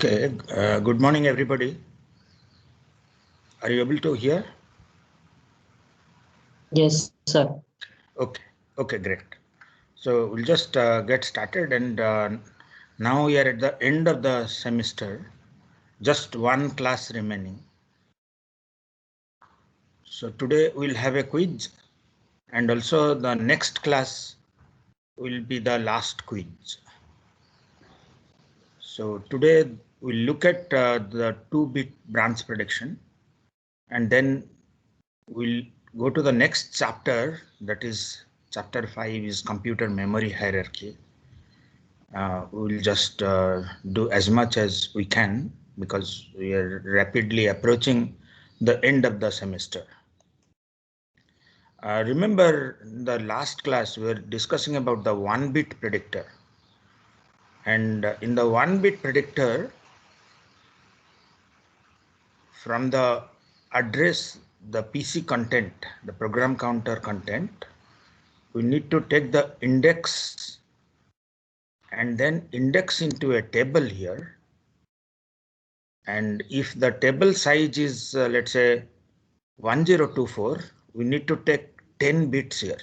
Okay, good morning, everybody. Are you able to hear? Yes, sir. Okay, great. So we'll just get started, and now we are at the end of the semester, just one class remaining. So today we'll have a quiz, and also the next class will be the last quiz. So today we'll look at the 2-bit branch prediction, and then we'll go to the next chapter, that is chapter 5 is computer memory hierarchy. We'll just do as much as we can because we are rapidly approaching the end of the semester. Remember the last class we were discussing about the 1-bit predictor, and in the 1-bit predictor, from the address, the PC content, the program counter content, we need to take the index and then index into a table here. And if the table size is, let's say, 1024, we need to take 10 bits here.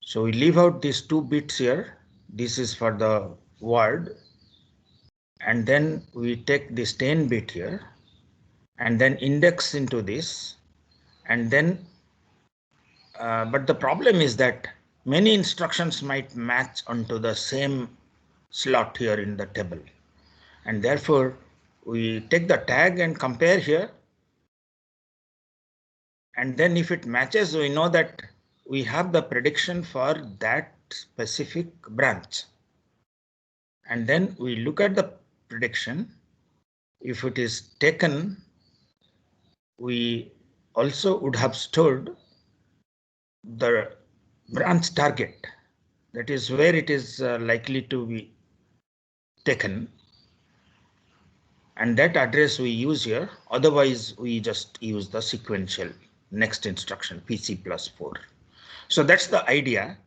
So we leave out these 2 bits here. This is for the word. And then we take this 10 bit here and then index into this. And then, but the problem is that many instructions might match onto the same slot here in the table. And therefore, we take the tag and compare here. And then if it matches, we know that we have the prediction for that specific branch. And then we look at the prediction. If it is taken, we also would have stored the branch target. That is where it is likely to be taken. And that address we use here. Otherwise, we just use the sequential next instruction, PC plus 4. So that's the idea.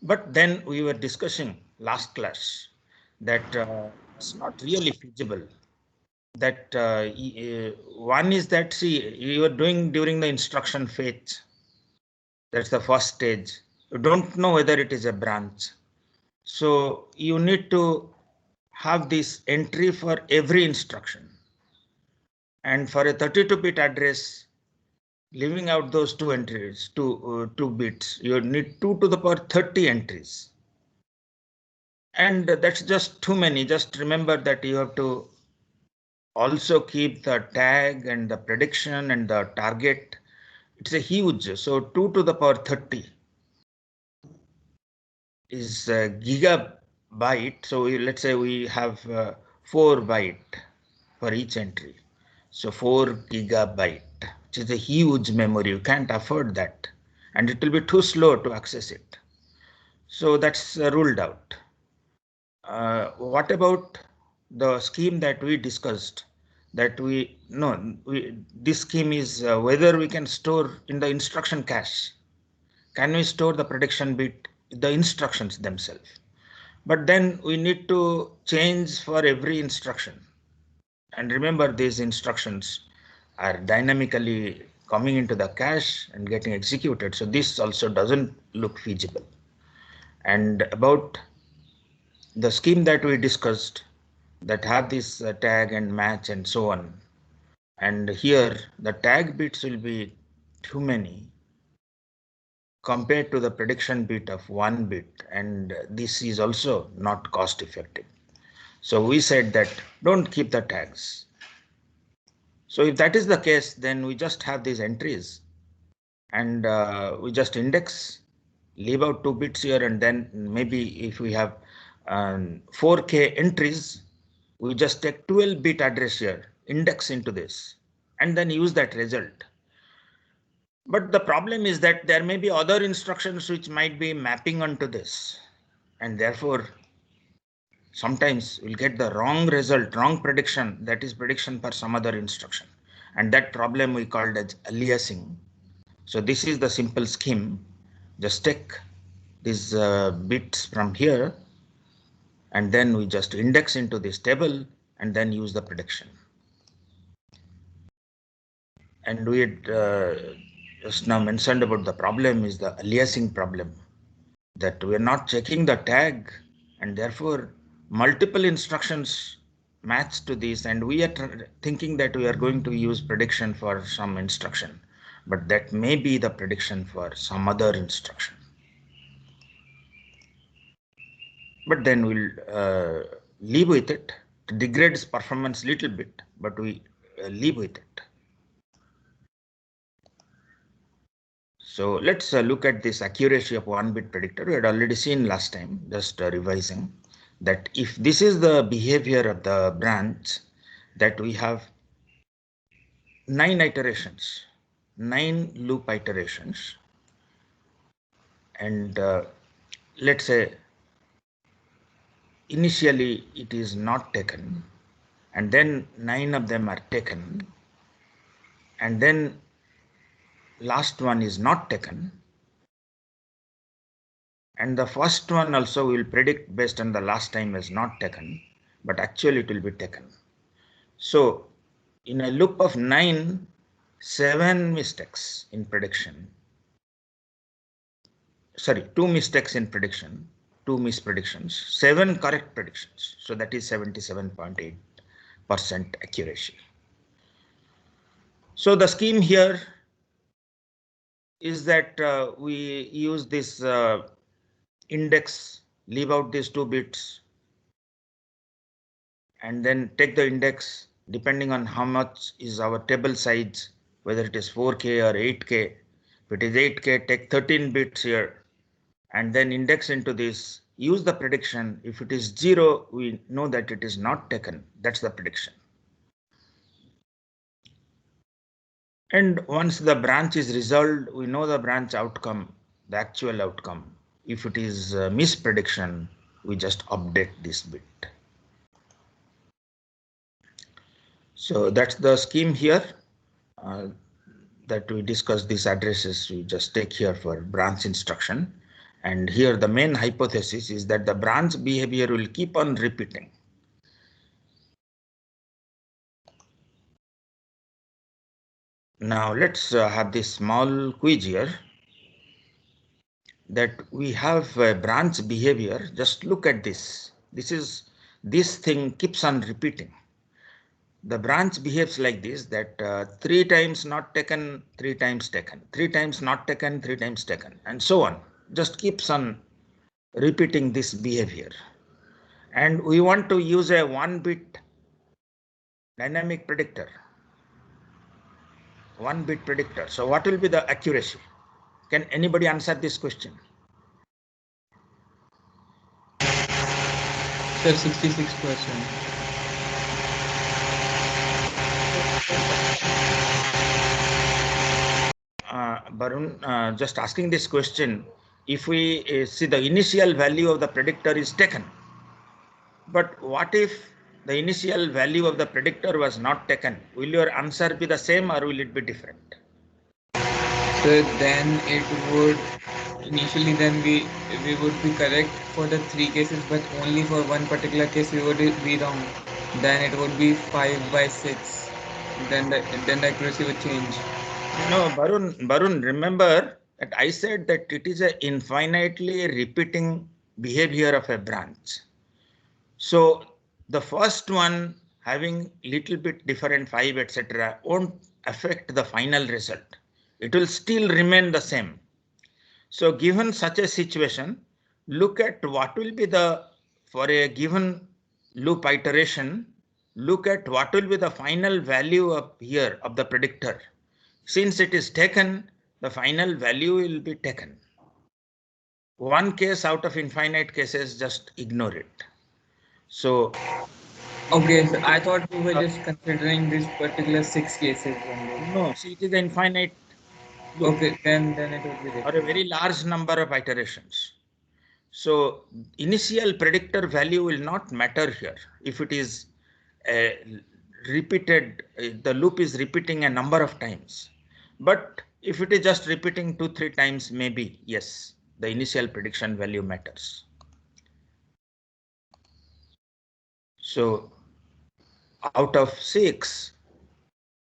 But then we were discussing last class that it's not really feasible. That one is that, see, you are doing during the instruction fetch. That's the first stage. You don't know whether it is a branch. So you need to have this entry for every instruction. And for a 32-bit address, leaving out those 2 entries, 2 bits, you need 2 to the power 30 entries. And that's just too many. Just remember that you have to also keep the tag and the prediction and the target. It's a huge. So 2 to the power 30 is a gigabyte. So let's say we have 4 byte for each entry. So 4 gigabyte, which is a huge memory. You can't afford that. And it will be too slow to access it. So that's ruled out. What about the scheme that we discussed? That this scheme is whether we can store in the instruction cache. Can we store the prediction bit, the instructions themselves? But then we need to change for every instruction. And remember, these instructions are dynamically coming into the cache and getting executed. So this also doesn't look feasible. And about the scheme that we discussed that have this tag and match and so on. And here the tag bits will be too many compared to the prediction bit of 1 bit. And this is also not cost effective. So we said that don't keep the tags. So if that is the case, then we just have these entries and we just index, leave out 2 bits here, and then maybe if we have 4K entries, we just take 12-bit address here, index into this, and then use that result. But the problem is that there may be other instructions which might be mapping onto this, and therefore sometimes we'll get the wrong result, wrong prediction, that is prediction for some other instruction. And that problem we called as aliasing. So this is the simple scheme. Just take these bits from here and then we just index into this table and then use the prediction. And we had just now mentioned about the problem is the aliasing problem, that we are not checking the tag and therefore multiple instructions match to this, and we are thinking that we are going to use prediction for some instruction, but that may be the prediction for some other instruction. But then we'll live with it. It degrades performance little bit, but we live with it. So let's look at this accuracy of 1-bit predictor. We had already seen last time, just revising, that if this is the behavior of the branch, that we have 9 iterations, 9 loop iterations, and let's say initially it is not taken, and then 9 of them are taken, and then last one is not taken, and the first one also will predict based on the last time is not taken, but actually it will be taken. So in a loop of 9, 7 mistakes in prediction, sorry, 2 mistakes in prediction, 2 mispredictions, 7 correct predictions. So that is 77.8% accuracy. So the scheme here is that we use this index, leave out these 2 bits, and then take the index depending on how much is our table size, whether it is 4K or 8K. If it is 8K, take 13 bits here, and then index into this, use the prediction. If it is 0, we know that it is not taken. That's the prediction. And once the branch is resolved, we know the branch outcome, the actual outcome. If it is misprediction, we just update this bit. So that's the scheme here that we discussed. These addresses we just take here for branch instruction. And here the main hypothesis is that the branch behavior will keep on repeating. Now let's have this small quiz here, that we have a branch behavior. Just look at this. This thing keeps on repeating. The branch behaves like this, that 3 times not taken, 3 times taken, 3 times not taken, 3 times taken, and so on. Just keeps on repeating this behavior. And we want to use a 1-bit dynamic predictor. 1-bit predictor. So what will be the accuracy? Can anybody answer this question? Sir, 66%. Barun, just asking this question, if we see the initial value of the predictor is taken, but what if the initial value of the predictor was not taken? Will your answer be the same or will it be different? So then it would initially then we would be correct for the 3 cases, but only for one particular case we would be wrong. Then it would be 5/6. Then the accuracy would change. No, Barun, remember that I said that it is an infinitely repeating behavior of a branch. So the first one having little bit different 5, etc., won't affect the final result. It will still remain the same. So given such a situation, look at what will be the, for a given loop iteration, look at what will be the final value of here of the predictor. Since it is taken, the final value will be taken. One case out of infinite cases, just ignore it. So Okay, so I thought we were just considering these particular 6 cases only. no, see, it is an infinite loop. Okay, then it would be Or a different. very large number of iterations. So initial predictor value will not matter here. If it is repeated, the loop is repeating a number of times. But if it is just repeating 2-3 times, maybe yes, the initial prediction value matters. So out of 6,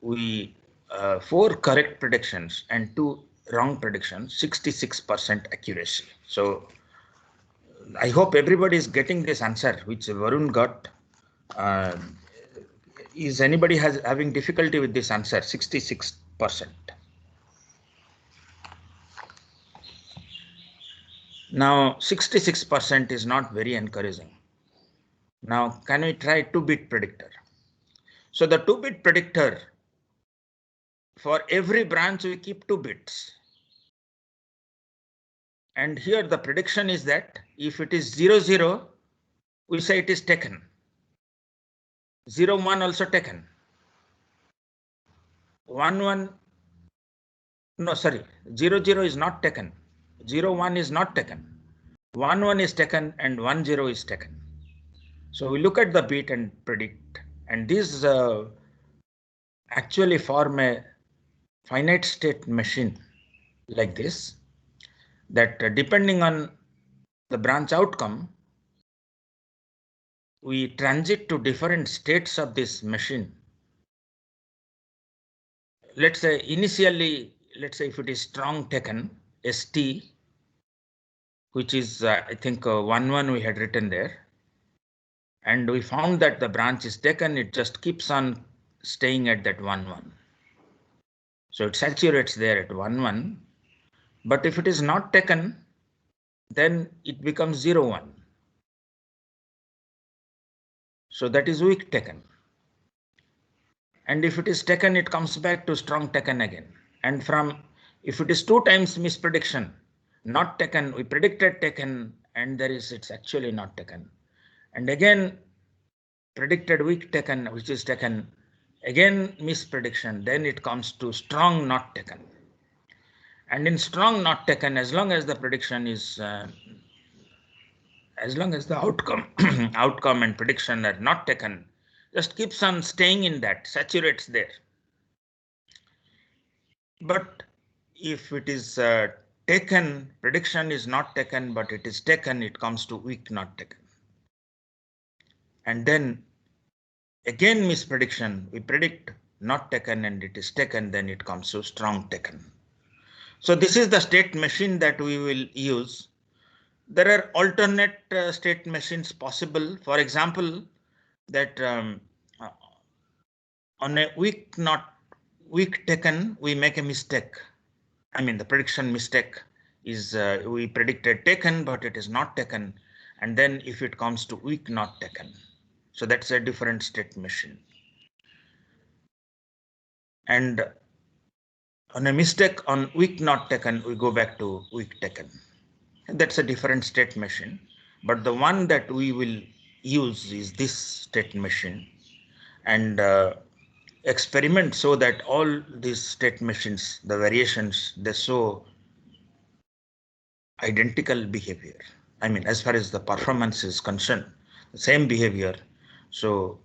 we 4 correct predictions and 2 wrong predictions, 66% accuracy. So I hope everybody is getting this answer which Varun got. Uh, is anybody having difficulty with this answer? 66%. Now 66% is not very encouraging. Now can we try 2-bit predictor? So the 2-bit predictor, for every branch we keep 2 bits. And here the prediction is that if it is 0, 0, we say it is taken. 0, 1 also taken. 1, 1, no, sorry, 0, 0 is not taken. 0, 1 is not taken. 1, 1 is taken and 1, 0 is taken. So we look at the bit and predict. And these actually form a finite state machine like this, that depending on the branch outcome, we transit to different states of this machine. Let's say initially, let's say if it is strong taken, ST, which is I think 1, 1 we had written there, and we found that the branch is taken, it just keeps on staying at that 1, 1. So it saturates there at 1, 1. But if it is not taken, then it becomes 0, 1. So that is weak taken. And if it is taken, it comes back to strong taken again. And from, if it is 2 times misprediction, not taken, we predicted taken, and it's actually not taken. And again, predicted weak taken, which is taken, again misprediction, then it comes to strong not taken. And in strong not taken, as long as the prediction is, as long as the outcome, outcome and prediction are not taken, just keeps on staying in that, saturates there. But if it is taken, prediction is not taken, but it is taken, it comes to weak not taken. And then again misprediction, we predict not taken and it is taken, then it comes to strong taken. So this is the state machine that we will use. There are alternate state machines possible. For example, that on a weak taken, we make a mistake. I mean, the prediction mistake is we predicted taken, but it is not taken. And then if it comes to weak not taken, so that's a different state machine. And on a mistake on weak not taken, we go back to weak taken. And that's a different state machine. But the one that we will use is this state machine. And experiment so that all these state machines, the variations, they show identical behavior. I mean, as far as the performance is concerned, the same behavior. So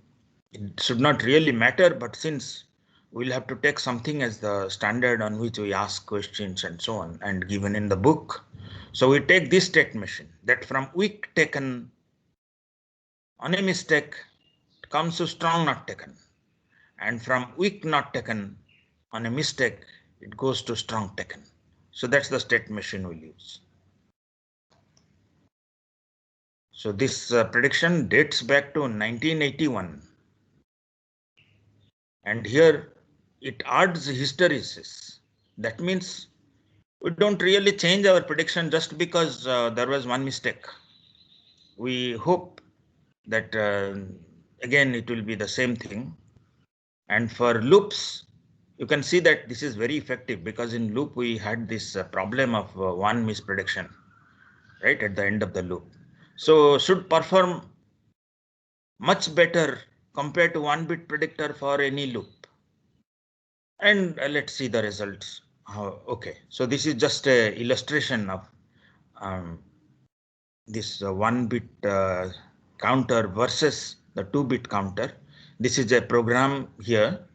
it should not really matter, but since we'll have to take something as the standard on which we ask questions and so on, and given in the book. So we take this state machine that from weak taken on a mistake comes to strong not taken, and from weak not taken on a mistake it goes to strong taken. So that's the state machine we'll use. So this prediction dates back to 1981. And here it adds hysteresis. That means we don't really change our prediction just because there was one mistake. We hope that again it will be the same thing. And for loops, you can see that this is very effective, because in loop we had this problem of one misprediction right at the end of the loop. So should perform much better compared to 1-bit predictor for any loop. And let's see the results. Okay, so this is just a illustration of this 1-bit counter versus the 2-bit counter. This is a program here.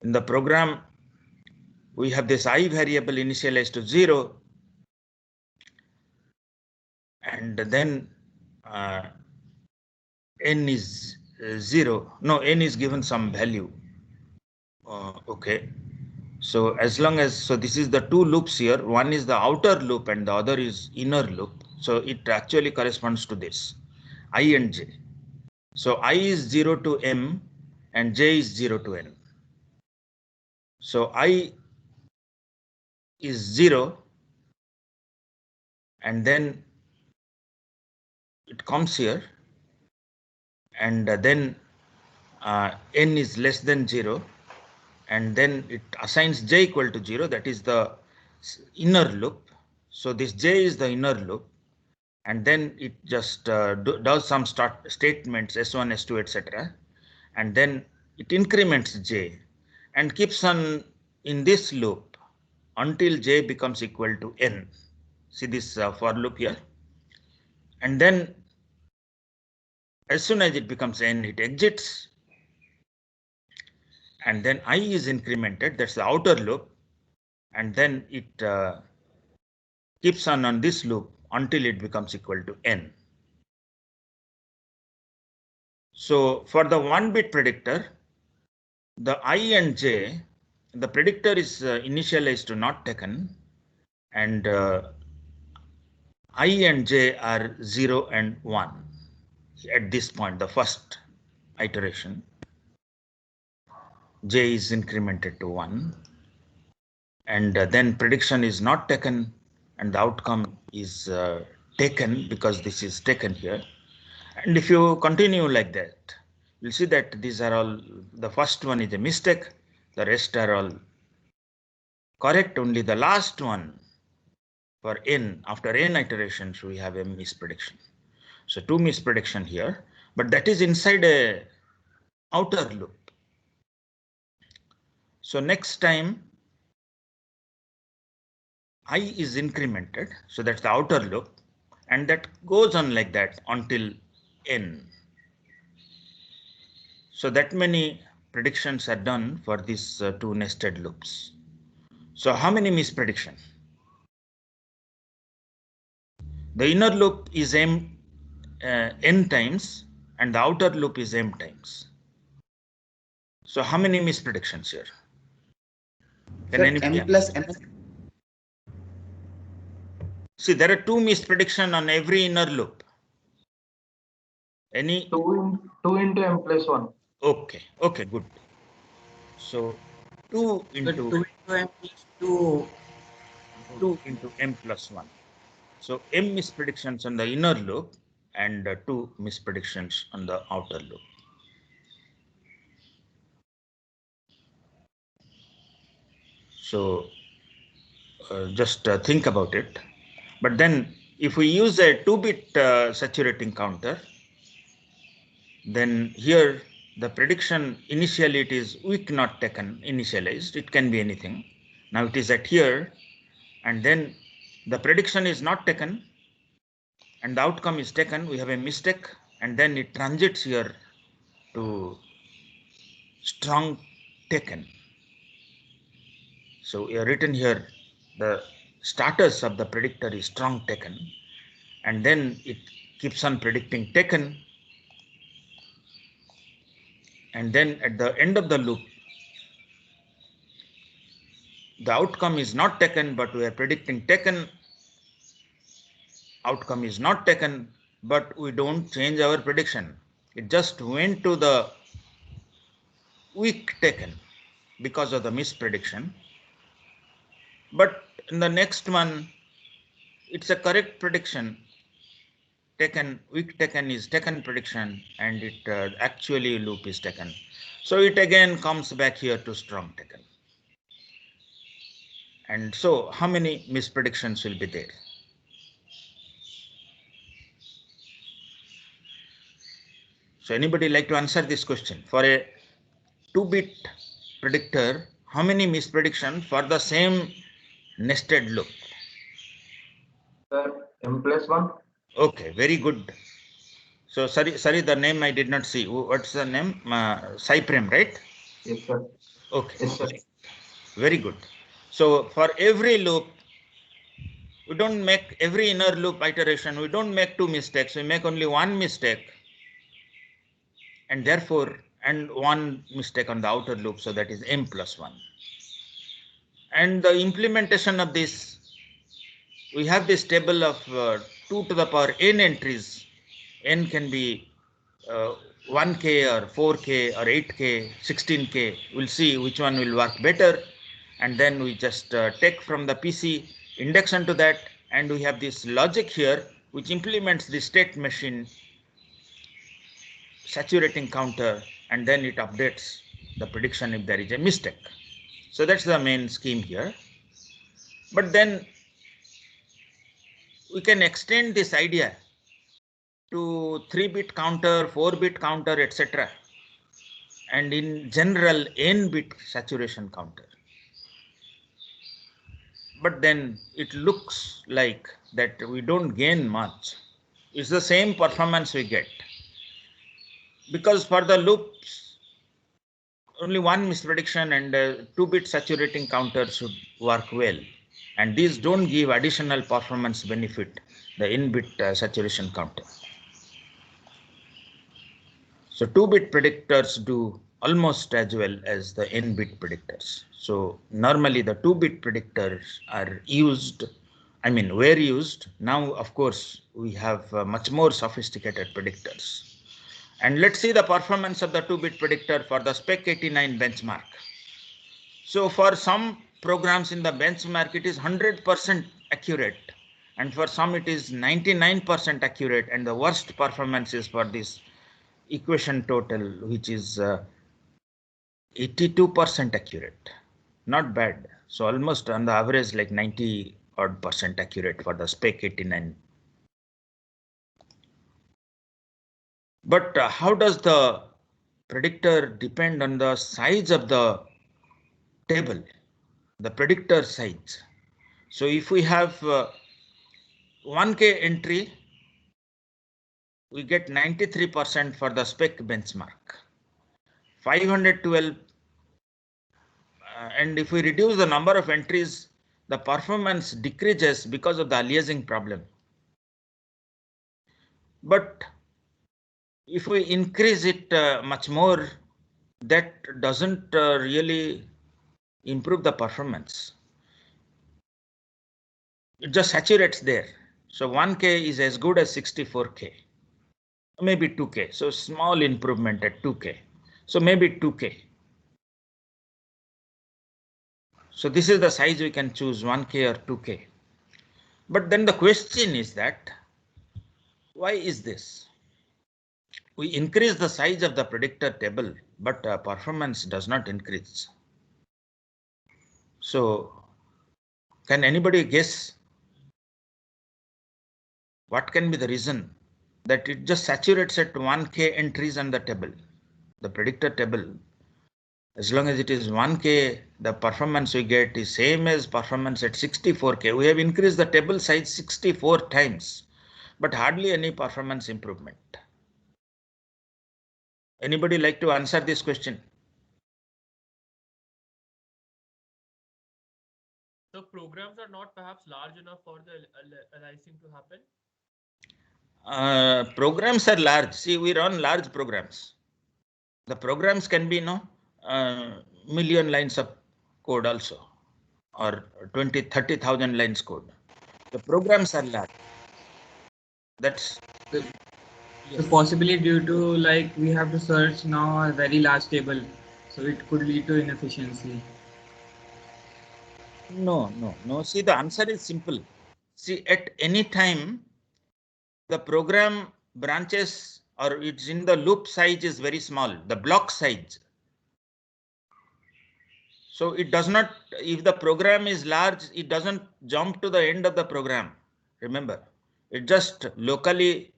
In the program, we have this I variable initialized to 0, and then n is 0. No, n is given some value. Okay. So as long as, so this is the two loops here. One is the outer loop and the other is inner loop. So it actually corresponds to this, I and j. So I is 0 to m and j is 0 to n. So I is 0 and then it comes here, and then n is less than 0, and then it assigns j equal to 0. That is the inner loop. So this j is the inner loop, and then it just does some statements s1, s2, etc., and then it increments j and keeps on in this loop until j becomes equal to n. See this for loop here, and then as soon as it becomes n, it exits, and then I is incremented. That's the outer loop, and then it keeps on this loop until it becomes equal to n. So for the 1-bit predictor, the I and j, the predictor is initialized to not taken, and I and j are 0 and 1 at this point, the first iteration. J is incremented to 1, and then prediction is not taken, and the outcome is taken because this is taken here. And if you continue like that, you'll see that these are all, the first one is a mistake, the rest are all correct. Only the last one, for n, after n iterations, we have a misprediction. So 2 misprediction here, but that is inside a outer loop. So next time I is incremented, so that's the outer loop, and that goes on like that until n. So that many predictions are done for these 2 nested loops. So how many misprediction? The inner loop is m n times and the outer loop is m times. So how many mispredictions here? Can anybody m plus n. See, there are 2 misprediction on every inner loop. Any? 2 into m plus 1. Okay, okay, good. So 2 into 2 into m plus 2. 2 into m plus 1. So m mispredictions on the inner loop and 2 mispredictions on the outer loop. So just think about it. But then if we use a 2-bit saturating counter, then here the prediction initially it is weak not taken, initialized. It can be anything. Now it is at here, and then the prediction is not taken and the outcome is taken. We have a mistake, and then it transits here to strong taken. So we have written here the status of the predictor is strong taken, and then it keeps on predicting taken, and then at the end of the loop the outcome is not taken, but we are predicting taken. Outcome is not taken, but we don't change our prediction. It just went to the weak taken because of the misprediction. But in the next one, it's a correct prediction. Taken, weak taken is taken prediction, and it actually loop is taken. So it again comes back here to strong taken. And so how many mispredictions will be there? So anybody like to answer this question? For a 2-bit predictor, how many mispredictions for the same nested loop? Sir, m plus 1. Okay, very good. So sorry, the name I did not see. What's the name? Cyprem, right? Yes, sir. Okay. Yes, sir. Very good. So for every loop, we don't make every inner loop iteration. We don't make 2 mistakes. We make only 1 mistake. and therefore, and one mistake on the outer loop, so that is m plus 1. And the implementation of this, we have this table of 2 to the power n entries. N can be 1k or 4k or 8k, 16k. We'll see which one will work better. And then we just take from the PC, index onto that, and we have this logic here which implements the state machine saturating counter, and then it updates the prediction if there is a mistake. So that's the main scheme here. But then we can extend this idea to 3-bit counter, 4-bit counter, etc. And in general, n-bit saturation counter. But then it looks like that we don't gain much. It's the same performance we get. Because for the loops, only one misprediction and 2-bit saturating counter should work well. And these don't give additional performance benefit, the n-bit saturation counter. So 2-bit predictors do almost as well as the n-bit predictors. So normally the 2-bit predictors are used, were used. Now, of course, we have much more sophisticated predictors. And let's see the performance of the 2-bit predictor for the Spec 89 benchmark. So for some programs in the benchmark, it is 100% accurate. And for some, it is 99% accurate. And the worst performance is for this equation total, which is 82% accurate. Not bad. So almost on the average, like 90% accurate for the Spec 89. But how does the predictor depend on the size of the table, the predictor size? So if we have 1K entry, we get 93% for the Spec benchmark. 512, and if we reduce the number of entries, the performance decreases because of the aliasing problem. But if we increase it much more, that doesn't really improve the performance. It just saturates there. So 1K is as good as 64K, maybe 2K. So small improvement at 2K. So maybe 2K. So this is the size we can choose, 1K or 2K. But then the question is that, why is this? We increase the size of the predictor table, but performance does not increase. So can anybody guess what can be the reason that it just saturates at 1K entries on the table, the predictor table? As long as it is 1K, the performance we get is same as performance at 64K. We have increased the table size 64 times, but hardly any performance improvement. Anybody like to answer this question? So programs are not perhaps large enough for the aliasing to happen? Programs are large. See, we run large programs. The programs can be million lines of code also, or 20,000-30,000 lines code. The programs are large. That's So possibly due to like we have to search now a very large table, so it could lead to inefficiency. no. See, the answer is simple. See, at any time, the program branches or it's in the loop size is very small, the block size. So it does not, if the program is large, it doesn't jump to the end of the program. Remember, it just locally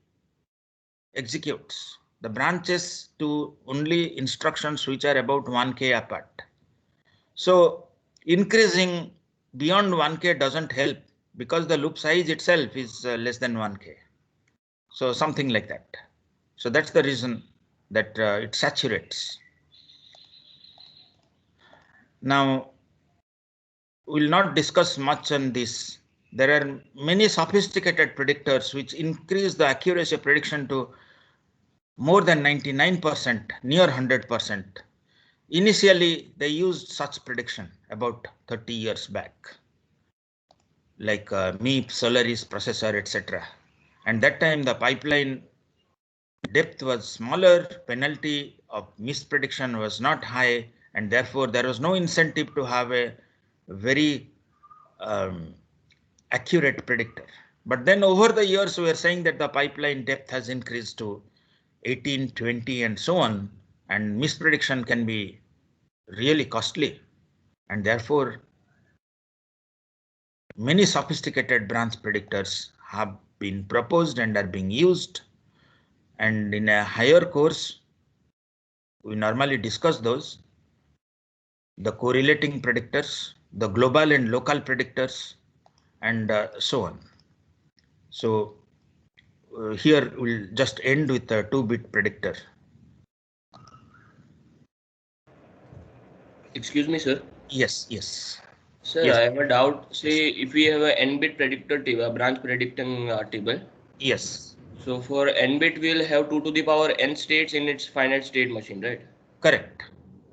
executes the branches to only instructions which are about 1K apart. So increasing beyond 1K doesn't help because the loop size itself is less than 1K. So something like that. So that's the reason that it saturates. Now, we'll not discuss much on this. There are many sophisticated predictors which increase the accuracy of prediction to more than 99%, near 100%. Initially, they used such prediction about 30 years back, like MEEP, Solaris processor, etc. And that time the pipeline depth was smaller, penalty of misprediction was not high, and therefore there was no incentive to have a very accurate predictor. But then over the years, we are saying that the pipeline depth has increased to 18, 20, and so on, and misprediction can be really costly. And therefore, many sophisticated branch predictors have been proposed and are being used. And in a higher course, we normally discuss those, the correlating predictors, the global and local predictors, and so on. So here we'll just end with a 2-bit predictor. Excuse me, sir. Yes, yes. Sir, Yes. I have a doubt. Say if we have a n-bit predictor table, branch predicting table. Yes. So for n-bit, we'll have 2 to the power n states in its finite state machine, right? Correct.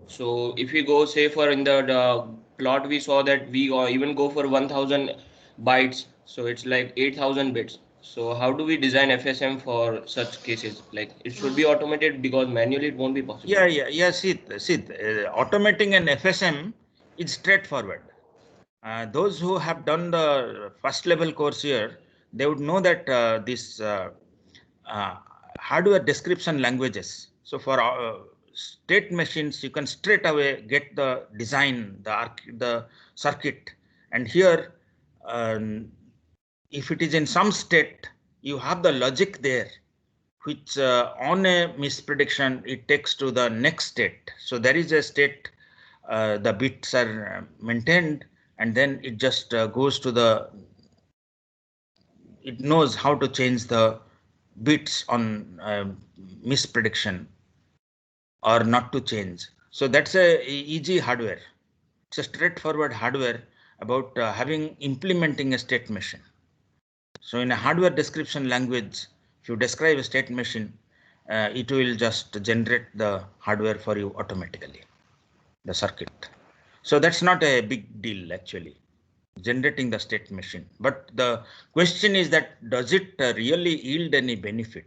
So if we go, say, for in the plot, we saw that we even go for 1000 bytes. So it's like 8000 bits. So how do we design FSM for such cases? Like it should be automated because manually it won't be possible. Yeah. See, automating an FSM is straightforward. Those who have done the first level course here, they would know that this hardware description languages. So for state machines, you can straight away get the design, the circuit. And here, if it is in some state, you have the logic there, which on a misprediction, it takes to the next state. So there is a state, the bits are maintained, and then it just goes to the, it knows how to change the bits on misprediction or not to change. So that's a easy hardware. It's a straightforward hardware about implementing a state machine. So in a hardware description language, if you describe a state machine, it will just generate the hardware for you automatically, the circuit. So that's not a big deal actually, generating the state machine. But the question is that does it really yield any benefit?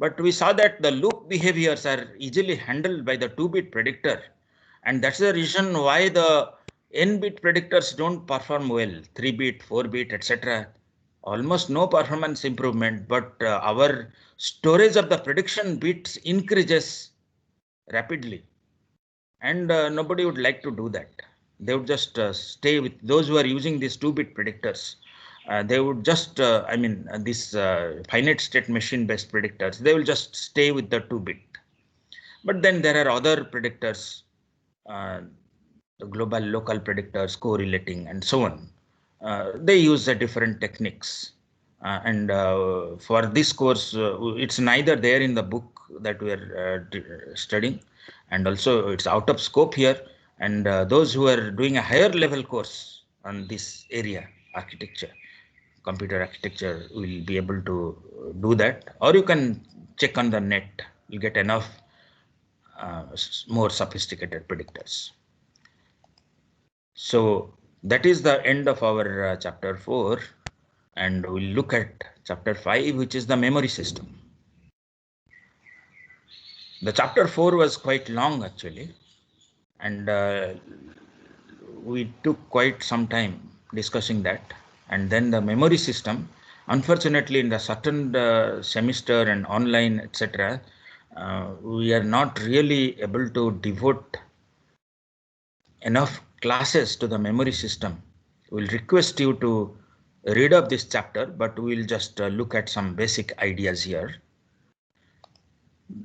But we saw that the loop behaviors are easily handled by the 2-bit predictor. And that's the reason why the n-bit predictors don't perform well, 3-bit, 4-bit, etc. Almost no performance improvement, but our storage of the prediction bits increases rapidly. And nobody would like to do that. They would just stay with those who are using these 2-bit predictors. They would just, this finite state machine based predictors, they will just stay with the 2-bit. But then there are other predictors, the global local predictors, correlating and so on. They use different techniques. And for this course, it's neither there in the book that we are studying, and also it's out of scope here. And those who are doing a higher level course on this area, architecture, computer architecture, will be able to do that. Or you can check on the net, you get enough more sophisticated predictors. So that is the end of our chapter 4, and we'll look at chapter 5, which is the memory system. The chapter 4 was quite long actually, and we took quite some time discussing that. And then the memory system, unfortunately in the certain semester and online, etc., we are not really able to devote enough classes to the memory system. We'll request you to read up this chapter, but we'll just look at some basic ideas here.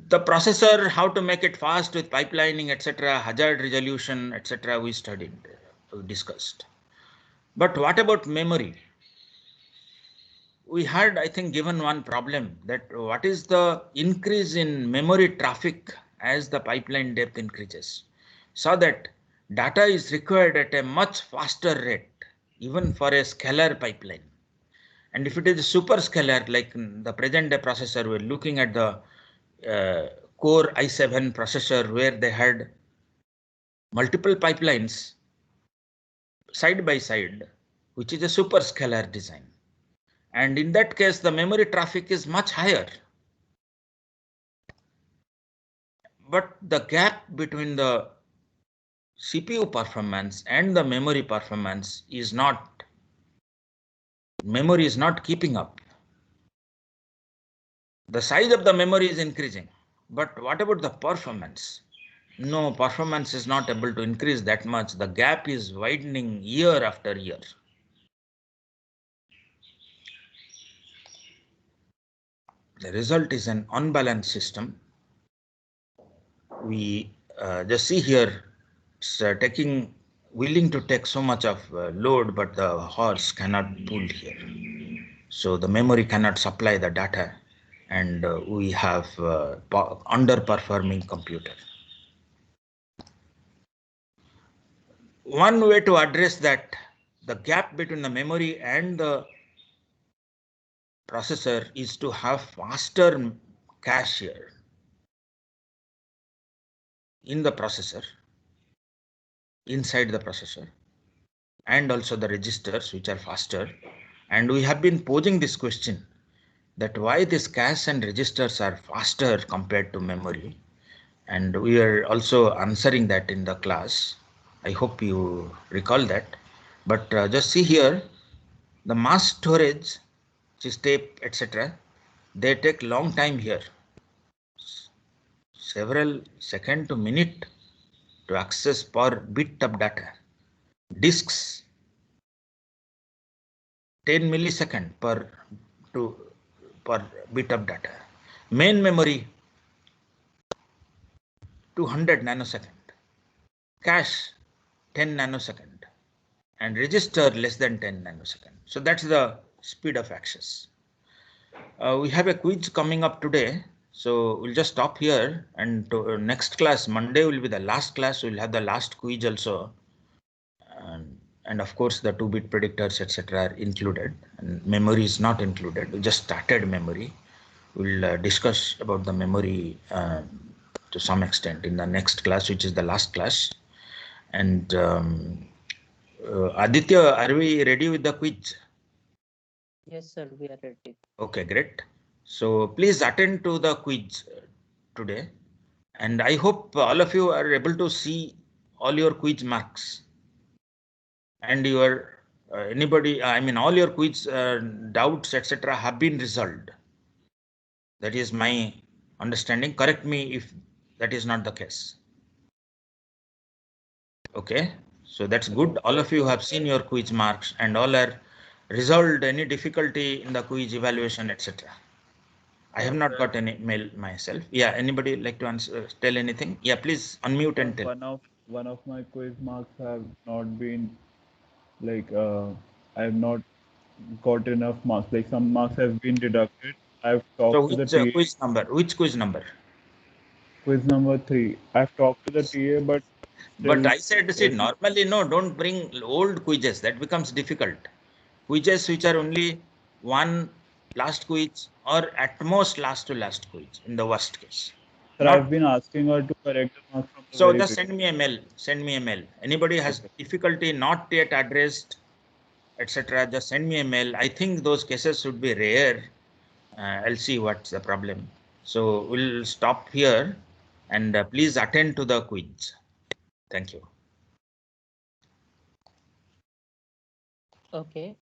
The processor, how to make it fast with pipelining, etc., hazard resolution, etc., we studied, we discussed. But what about memory? We had, I think, given one problem, that what is the increase in memory traffic as the pipeline depth increases, so that data is required at a much faster rate, even for a scalar pipeline. And if it is a super scalar, like the present day processor, we're looking at the Core i7 processor where they had multiple pipelines side by side, which is a superscalar design. And in that case, the memory traffic is much higher. But the gap between the CPU performance and the memory performance is not, memory is not keeping up. The size of the memory is increasing, but what about the performance? No, performance is not able to increase that much. The gap is widening year after year. The result is an unbalanced system. We just see here, it's willing to take so much of load, but the horse cannot pull here. So the memory cannot supply the data, and we have underperforming computer. One way to address that, the gap between the memory and the processor, is to have faster cache here in the processor, inside the processor, and also the registers which are faster. And we have been posing this question that why this cache and registers are faster compared to memory. And we are also answering that in the class. I hope you recall that. But just see here, the mass storage, which is tape, etc., they take long time here, several second to minute to access per bit of data. Disks, 10 millisecond per bit of data. Main memory, 200 nanosecond. Cache, 10 nanosecond. And register less than 10 nanosecond. So that's the speed of access. We have a quiz coming up today. So we'll just stop here, and next class, Monday, will be the last class. We'll have the last quiz also. And of course, the 2-bit predictors, etc., are included, and memory is not included. We just started memory. We'll discuss about the memory to some extent in the next class, which is the last class. And Aditya, are we ready with the quiz? Yes, sir, we are ready. Okay, great. So please attend to the quiz today. And I hope all of you are able to see all your quiz marks. And your all your quiz doubts, etc., have been resolved. That is my understanding. Correct me if that is not the case. Okay, so that's good. All of you have seen your quiz marks and all are resolved any difficulty in the quiz evaluation, etc. I have not got any mail myself. Yeah, anybody like to answer, tell anything? Yeah, please unmute and tell. One of my quiz marks have not been like I have not got enough marks. Like some marks have been deducted. I've talked So to the which TA. quiz number? Which quiz number? Quiz number 3. I've talked to the TA, but But still I said, see, normally no, don't bring old quizzes. That becomes difficult. Quizzes which are only one last quiz or at most last to last quiz in the worst case. Sir, Not, I've been asking her to correct the marks from the so very just beginning. send me a mail. Send me a mail. Anybody has difficulty not yet addressed, etc., just send me a mail. I think those cases should be rare. I'll see what's the problem. So we'll stop here, and please attend to the quiz. Thank you. Okay.